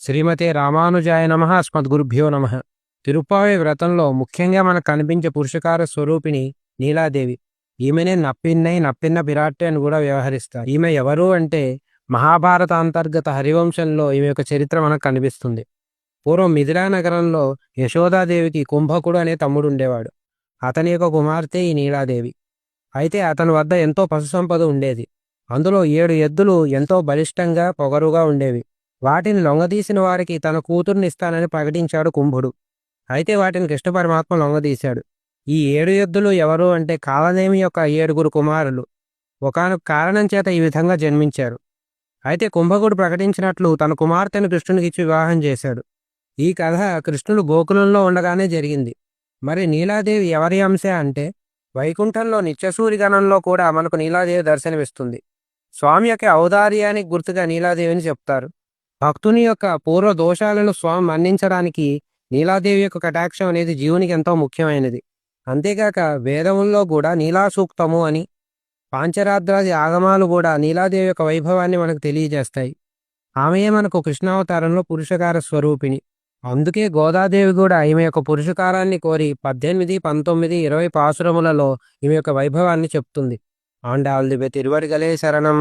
శ్రీమతే రామానుజాయ నమః. అస్మద్గురుభ్యో నమః. తిరుప్పావై వ్రతంలో ముఖ్యంగా మనకు కనిపించే పురుషకార స్వరూపిణి నీలాదేవి. ఈమెనే నప్పిన్నై నప్పిన్న పిరాట్టి అని కూడా వ్యవహరిస్తారు. ఈమె ఎవరు అంటే మహాభారత అంతర్గత హరివంశంలో ఈమె యొక్క చరిత్ర మనకు కనిపిస్తుంది. పూర్వం మిథిలా నగరంలో యశోదాదేవికి కుంభకుడు అనే తమ్ముడు ఉండేవాడు. అతని యొక్క కుమార్తె ఈ నీలాదేవి. అయితే అతని వద్ద ఎంతో పశు సంపద ఉండేది. అందులో 7 ఎద్దులు ఎంతో బలిష్టంగా పొగరుగా ఉండేవి. వాటిని లొంగదీసిన వారికి తన కూతుర్ని ఇస్తానని ప్రకటించాడు కుంభుడు. అయితే వాటిని కృష్ణ పరమాత్మ లొంగదీశాడు. ఈ 7 ఎద్దులు ఎవరు అంటే కాలనేమి యొక్క 7 కుమారులు ఒకానొక కారణం చేత ఈ విధంగా జన్మించారు. అయితే కుంభకుడు ప్రకటించినట్లు తన కుమార్తెను కృష్ణునికి ఇచ్చి వివాహం చేశాడు. ఈ కథ కృష్ణుడు గోకులంలో ఉండగానే జరిగింది. మరి నీలాదేవి ఎవరి అంశ అంటే వైకుంఠంలో నిత్యసూరిగణంలో కూడా మనకు నీలాదేవి దర్శనమిస్తుంది. స్వామి యొక్క ఔదార్యానికి గుర్తుగా నీలాదేవిని చెప్తారు. భక్తుని యొక్క పూర్వ దోషాలను స్వామి మన్నించడానికి నీలాదేవి యొక్క కటాక్షం అనేది జీవునికి ఎంతో ముఖ్యమైనది. అంతేకాక వేదముల్లో కూడా నీలా సూక్తము అని పాంచరాత్రాది ఆగమాలు కూడా నీలాదేవి యొక్క వైభవాన్ని మనకు తెలియజేస్తాయి. ఆమెయే మనకు కృష్ణావతారంలో పురుషకార స్వరూపిణి. అందుకే గోదాదేవి కూడా ఈమె యొక్క పురుషకారాన్ని కోరి 18, 19, 20 పాసురములలో ఈమె యొక్క వైభవాన్ని చెప్తుంది. ఆండాళ్ళ తిరువడిగలే శరణం.